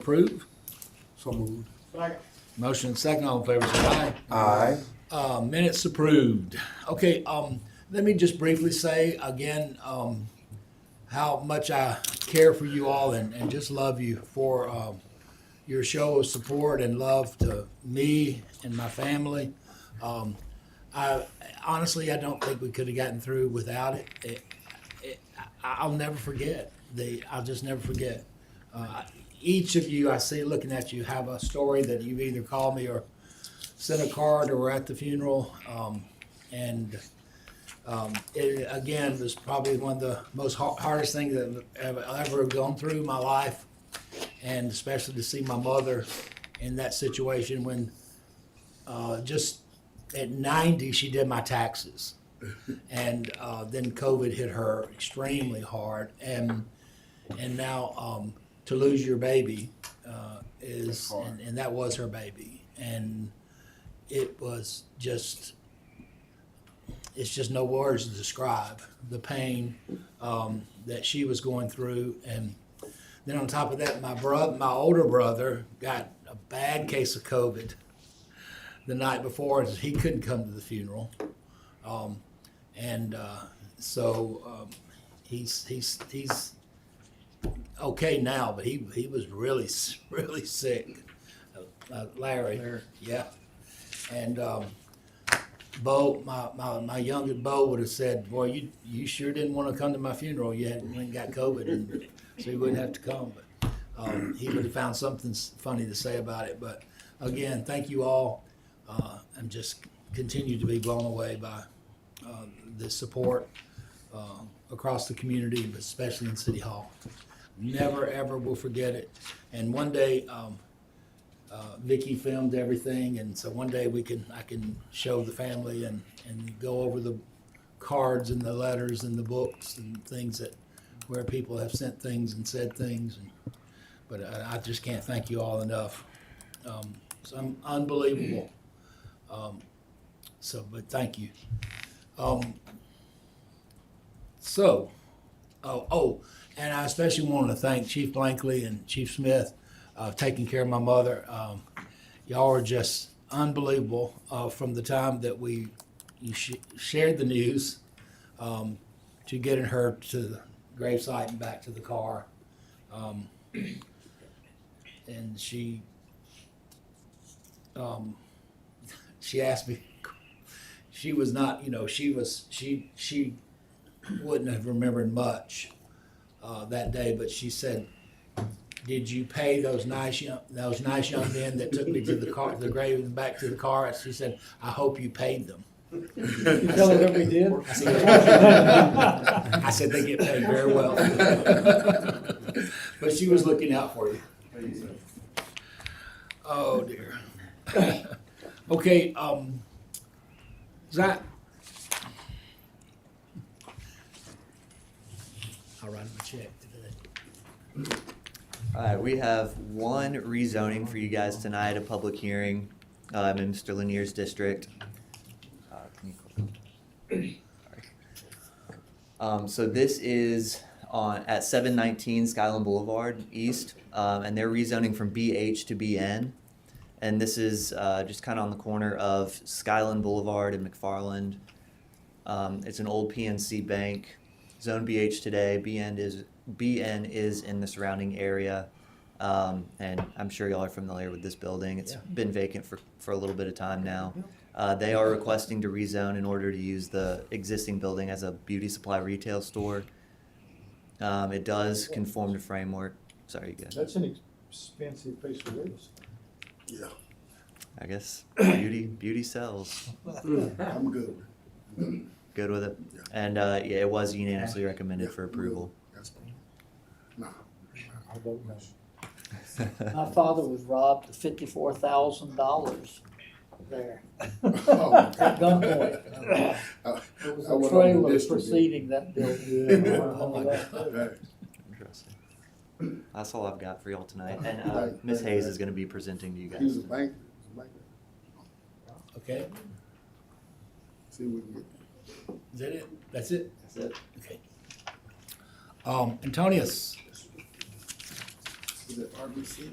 Approve. So moved. Motion second, all in favor, say aye. Aye. Minutes approved. Okay, let me just briefly say again, how much I care for you all and just love you for, your show of support and love to me and my family. I honestly, I don't think we could have gotten through without it. I'll never forget. I'll just never forget. Each of you I see looking at you have a story that you've either called me or sent a card or were at the funeral. It again was probably one of the most hardest things that I've ever gone through in my life, and especially to see my mother in that situation when just at 90 she did my taxes, and then COVID hit her extremely hard, and now to lose your baby is and that was her baby, and it was just. It's just no words to describe the pain that she was going through, and then on top of that, my older brother, got a bad case of COVID the night before. He couldn't come to the funeral, so he's okay now, but he was really sick. Larry, yeah, and. Bo, my youngest Bo would have said, "Boy, you sure didn't want to come to my funeral. You hadn't got COVID, and so you wouldn't have to come." But he would have found something funny to say about it. But again, thank you all. I'm just continue to be blown away by the support across the community, but especially in City Hall. Never ever will forget it. And one day. Vicky filmed everything, and so one day I can show the family and go over the cards and the letters and the books and things that where people have sent things and said things, but I just can't thank you all enough. It's unbelievable. But thank you. And I especially want to thank Chief Blankley and Chief Smith. Taking care of my mother. Y'all are just unbelievable from the time that you shared the news to getting her to the gravesite and back to the car. And she asked me, she was not, she wouldn't have remembered much that day, but she said, "Did you pay those nice young men that took me to the grave and back to the car?" She said, "I hope you paid them." You tell her that we did? I said they get paid very well. But she was looking out for you. Oh dear. Okay, Zach. I'll write him a check today. All right, we have one rezoning for you guys tonight, a public hearing in Mr. Lanier's district. Can you click on? So this is at 719 Skyland Boulevard East, and they're rezoning from BH to BN. And this is just kind of on the corner of Skyland Boulevard and McFarland. It's an old PNC bank, zone BH today. BN is in the surrounding area, and I'm sure y'all are familiar with this building. It's been vacant for a little bit of time now. They are requesting to rezone in order to use the existing building as a beauty supply retail store. It does conform to framework. Sorry, you guys. That's an expensive piece of real estate. Yeah, I guess beauty sells. I'm good. Good with it. And it was unanimously recommended for approval. That's fine. Nah. I vote no. My father was robbed of $54,000 there. Oh, At gunpoint. There was I a went on the trailer district. preceding that building. Oh my God. Hey, Interesting. That's all I've got for y'all tonight. And Ms. Hayes is going to be presenting to you he was guys. a banker. Okay, See what we can get. is that it? That's it? That's it. Okay. Antonius. Is it RBC?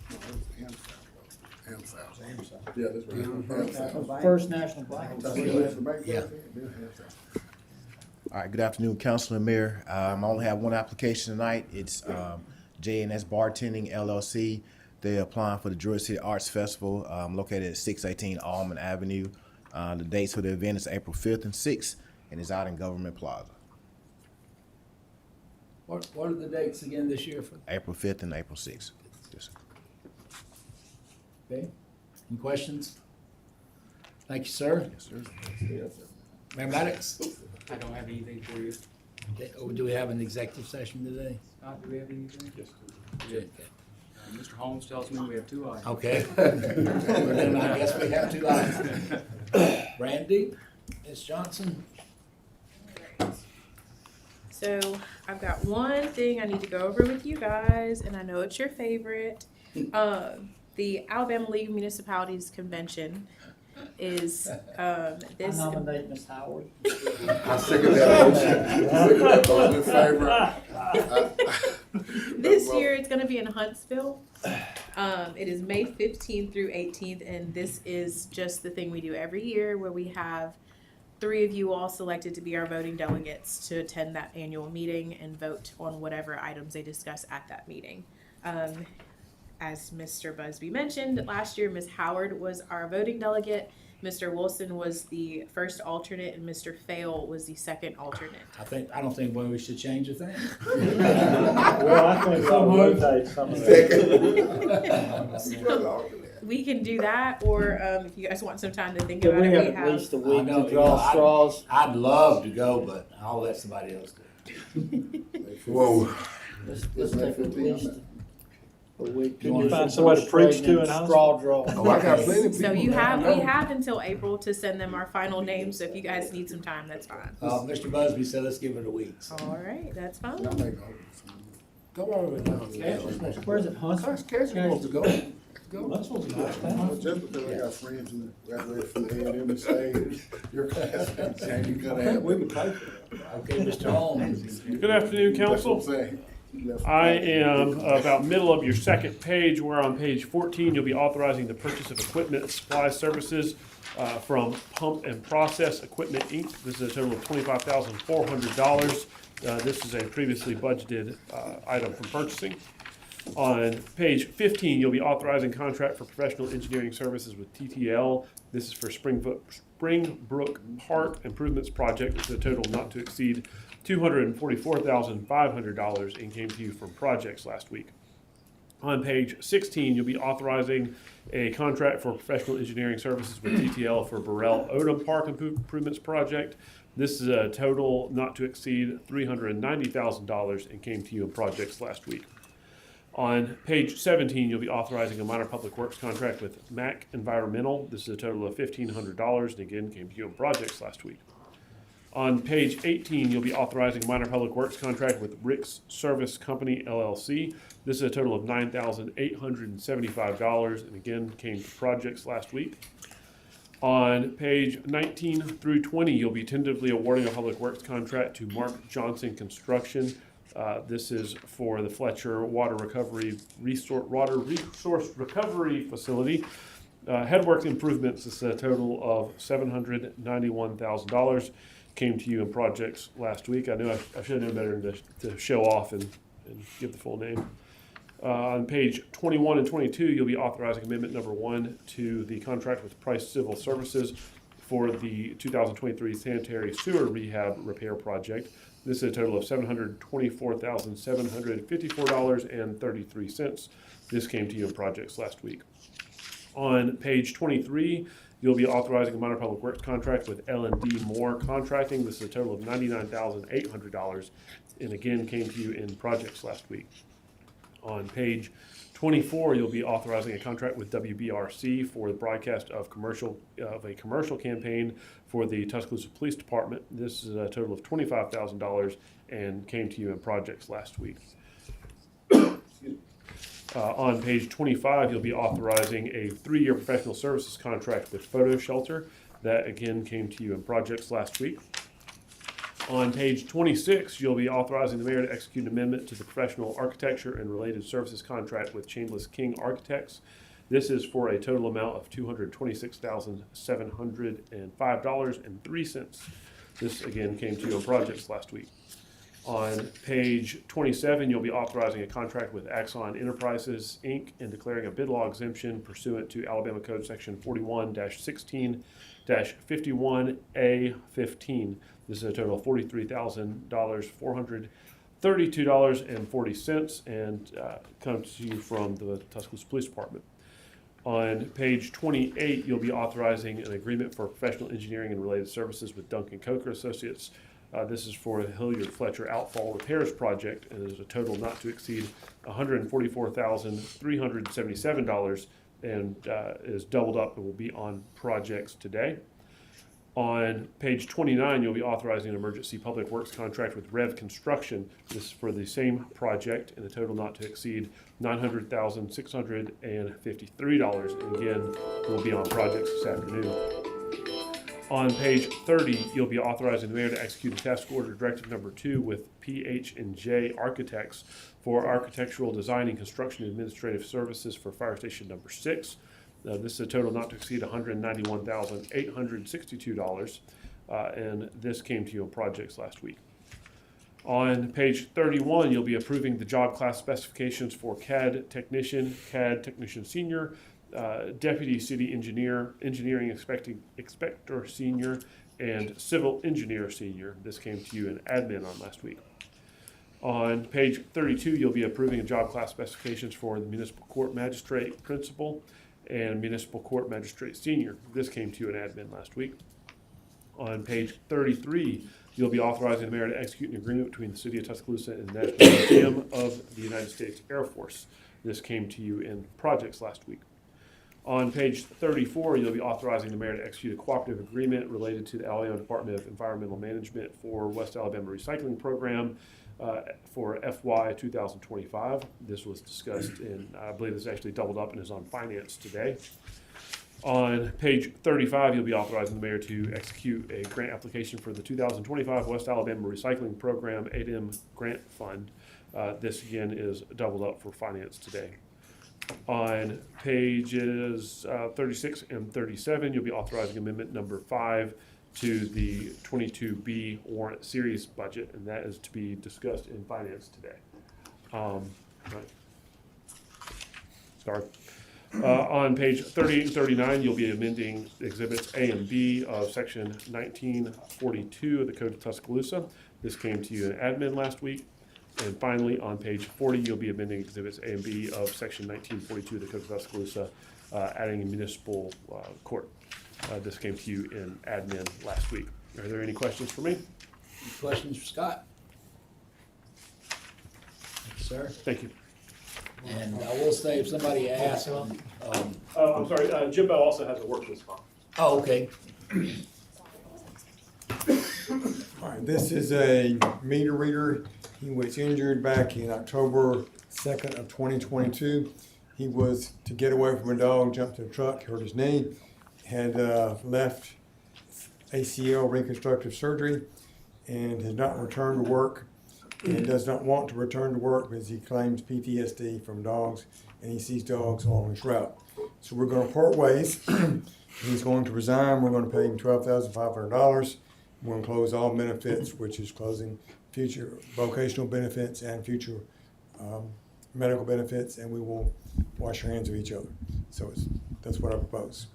No, it was AmSouth. Yeah, that's right. AmSouth. First National Bank. Tuscaloosa Bank, Yeah. AmSouth. All right, good afternoon, Council and Mayor. I only have one application tonight. It's J&S Bartending LLC. They're applying for the Georgia City Arts Festival located at 618 Almond Avenue. The dates for the event is April 5th and 6th, and it's out in Government Plaza, What are the dates again this year for? April 5th and April 6th. Yes, sir. Okay, any questions? Thank you, sir. Yes, sir. Mayor Maddox? I don't have anything for you. Do we have an executive session today? Do we have anything? Yes. Mr. Holmes tells me we have 2 items. Okay. Then I guess we have 2 items. Randy, Ms. Johnson? So I've got one thing I need to go over with you guys, and I know it's your favorite. The Alabama League of Municipalities Convention is I this. nominate Ms. Howard. I second that motion. Those in favor? This year it's going to be in Huntsville. It is May 15th through 18th, and this is just the thing we do every year where we have 3 of you all selected to be our voting delegates to attend that annual meeting and vote on whatever items they discuss at that meeting. As Mr. Busby mentioned, last year Ms. Howard was our voting delegate, Mr. Wilson was the first alternate, and Mr. Fail was the second alternate. I don't think we should change a thing. Well, I think I'll rotate some of that. We can do that, or if you guys want some time to think But about we it, have we at have. least a week I know, to draw yeah, straws. I'd love to go, but I'll let somebody else do it. Whoa. Let's take at least a week. You wanna Find somebody to preach to in straw draw. Oh, I got plenty of people. So we have until April to send them our final names, so if you guys need some time, that's fine. Mr. Busby said let's give it a week. So. All right, that's fine. Y'all make all this. Go over it now. Where's it, Huntsville? Cassie wants to go. Let's go. Huntsville's a nice Well, town. just because I got friends who graduated from the A&M and stayed, your classmates, and you gotta I have. think we would pay for that. Okay, Mr. Holmes. Good afternoon, That's what council. I'm saying. You left- I am about middle of your second page, where on page 14, you'll be authorizing the purchase of equipment and supply services from Pump and Process Equipment, Inc. This is a total of $25,400. This is a previously budgeted item from purchasing. On page 15, you'll be authorizing contract for professional engineering services with TTL. This is for Springbrook Park Improvements Project. It's a total not to exceed $244,500 and came to you from projects last week. On page 16, you'll be authorizing a contract for professional engineering services with TTL for Burrell Odom Park Improvements Project. This is a total not to exceed $390,000 and came to you in projects last week. On page 17, you'll be authorizing a minor public works contract with MAC Environmental. This is a total of $1,500 and again came to you in projects last week. On page 18, you'll be authorizing a minor public works contract with Rick's Service Company, LLC. This is a total of $9,875 and again came to projects last week. On page 19 through 20, you'll be tentatively awarding a public works contract to Mark Johnson Construction. This is for the Fletcher Water Resource Recovery Facility. Headworks improvements is a total of $791,000. Came to you in projects last week. I knew I should have known better to show off and give the full name. On page 21 and 22, you'll be authorizing amendment number 1 to the contract with Price Civil Services for the 2023 sanitary sewer rehab repair project. This is a total of $724,754.33. This came to you in projects last week. On page 23, you'll be authorizing a minor public works contract with L&D Moore Contracting. This is a total of $99,800 and again came to you in projects last week. On page 24, you'll be authorizing a contract with WBRC for the broadcast of a commercial campaign for the Tuscaloosa Police Department. This is a total of $25,000 and came to you in projects last week. On page 25, you'll be authorizing a 3-year professional services contract with Photo Shelter. That again came to you in projects last week. On page 26, you'll be authorizing the mayor to execute an amendment to the professional architecture and related services contract with Chambliss King Architects. This is for a total amount of $226,705.03. This again came to you on projects last week. On page 27, you'll be authorizing a contract with Axon Enterprises, Inc., and declaring a bid law exemption pursuant to Alabama Code Section 41-16-51A15. This is a total of $43,432.40, and comes to you from the Tuscaloosa Police Department. On page 28, you'll be authorizing an agreement for professional engineering and related services with Duncan Coker Associates. This is for the Hilliard Fletcher Outfall Repairs Project, and is a total not to exceed $144,377, and is doubled up and will be on projects today. On page 29, you'll be authorizing an emergency public works contract with Rev Construction. This is for the same project, and a total not to exceed $900,653, and again, will be on projects this afternoon. On page 30, you'll be authorizing the mayor to execute a task order directive number 2 with PH&J Architects for architectural design and construction administrative services for fire station number 6. This is a total not to exceed $191,862, and this came to you on projects last week. On page 31, you'll be approving the job class specifications for CAD technician senior, deputy city engineer, engineering inspector senior, and civil engineer senior. This came to you in admin on last week. On page 32, you'll be approving job class specifications for the municipal court magistrate principal and municipal court magistrate senior. This came to you in admin last week. On page 33, you'll be authorizing the mayor to execute an agreement between the city of Tuscaloosa and the National Museum of the United States Air Force. This came to you in projects last week. On page 34, you'll be authorizing the mayor to execute a cooperative agreement related to the Alabama Department of Environmental Management for West Alabama Recycling Program for FY 2025. This was discussed in, I believe this actually doubled up and is on finance today. On page 35, you'll be authorizing the mayor to execute a grant application for the 2025 West Alabama Recycling Program 8M Grant Fund. This again is doubled up for finance today. On pages 36 and 37, you'll be authorizing amendment number 5 to the 22B warrant series budget, and that is to be discussed in finance today. Sorry. On page 38 and 39, you'll be amending exhibits A and B of section 1942 of the Code of Tuscaloosa. This came to you in admin last week. And finally, on page 40, you'll be amending exhibits A and B of section 1942 of the Code of Tuscaloosa, adding a municipal court. This came to you in admin last week. Are there any questions for me? Any questions for Scott? Thank you, sir. Thank you. And I will say, if somebody asks, I'm sorry, Jimbo also has a work list file. oh, okay. All right, this is a meter reader. He was injured back in October 2nd of 2022. He was to get away from a dog, jumped in a truck, hurt his knee, had left ACL reconstructive surgery, and has not returned to work, and does not want to return to work because he claims PTSD from dogs, and he sees dogs along his route. So we're going to part ways. He's going to resign. We're going to pay him $12,500. We're going to close all benefits, which is closing future vocational benefits and future medical benefits, and we will wash our hands of each other. So that's what I propose.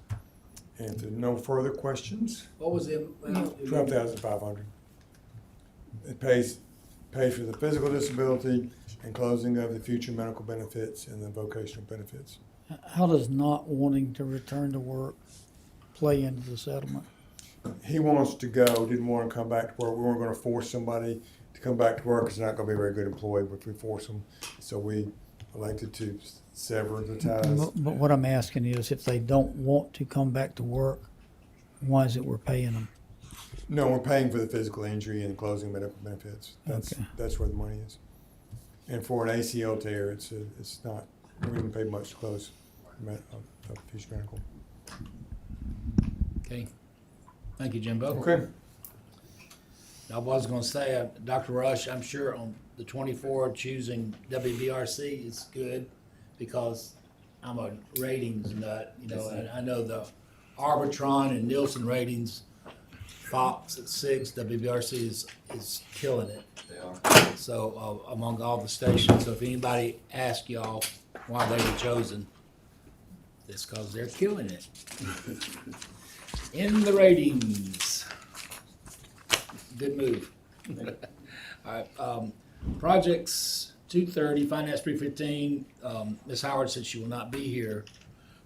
And if there's no further questions, What was it? $12,500. It pays for the physical disability and closing of the future medical benefits and the vocational benefits. How does not wanting to return to work play into the settlement? He wants to go, didn't want to come back to work. We weren't going to force somebody to come back to work. It's not going to be a very good employee if we force them. So we elected to sever the ties. But what I'm asking is, if they don't want to come back to work, why is it we're paying them? No, we're paying for the physical injury and closing medical benefits. Okay. That's where the money is. And for an ACL tear, it's not, we didn't pay much to close future medical. Okay. Thank you, Jimbo. Okay. I was gonna say, Dr. Rush, I'm sure on the 24, choosing WBRC is good because I'm a ratings nut, you know, and I know the Arbitron and Nielsen ratings, Fox at 6, WBRC is killing it. They are. So, among all the stations, so if anybody asks y'all why they were chosen, it's because they're killing it. In the ratings. Good move. All right, projects 2:30, finance 3:15. Ms. Howard said she will not be here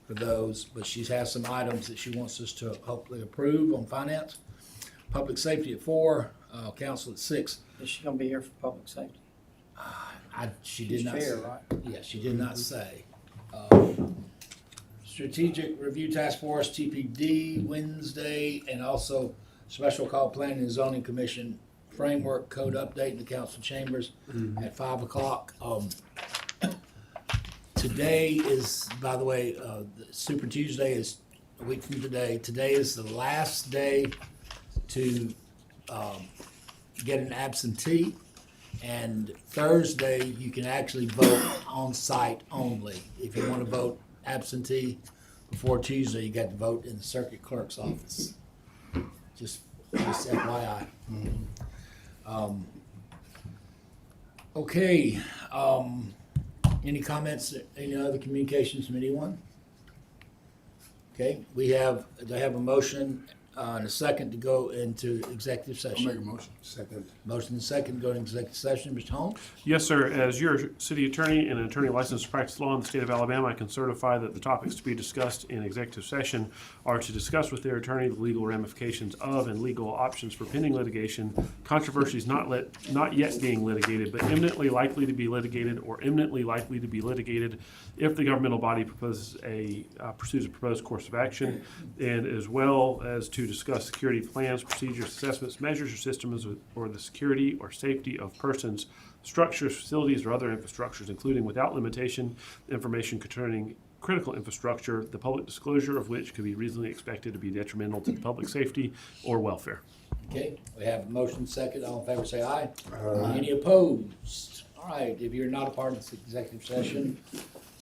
for those, but she has some items that she wants us to hopefully approve on finance. Public safety at 4, council at 6. Is she gonna be here for public safety? She did She's not. fair, right? Yeah, she did not say. Strategic Review Task Force, TPD, Wednesday, and also Special Call Planning and Zoning Commission Framework Code Update in the council chambers at 5 o'clock. Today is, by the way, Super Tuesday is a week from today. Today is the last day to get an absentee. And Thursday, you can actually vote on site only. If you want to vote absentee before Tuesday, you got to vote in the circuit clerk's office. Just FYI. Okay, any comments, any other communications from anyone? Okay, do I have a motion and a second to go into executive I'll session? make a motion. Second. Motion and second to go into executive session, Mr. Holmes? Yes, sir. As your city attorney and an attorney licensed to practice law in the state of Alabama, I can certify that the topics to be discussed in executive session are to discuss with their attorney the legal ramifications of and legal options for pending litigation, controversies not yet being litigated, but imminently likely to be litigated or imminently likely to be litigated if the governmental body pursues a proposed course of action, and as well as to discuss security plans, procedures, assessments, measures, or systems or the security or safety of persons, structures, facilities, or other infrastructures, including without limitation information concerning critical infrastructure, the public disclosure of which could be reasonably expected to be detrimental to the public safety or welfare. Okay, we have a motion second. All in favor, say aye. Any opposed? All right, if you're not a part of this executive session,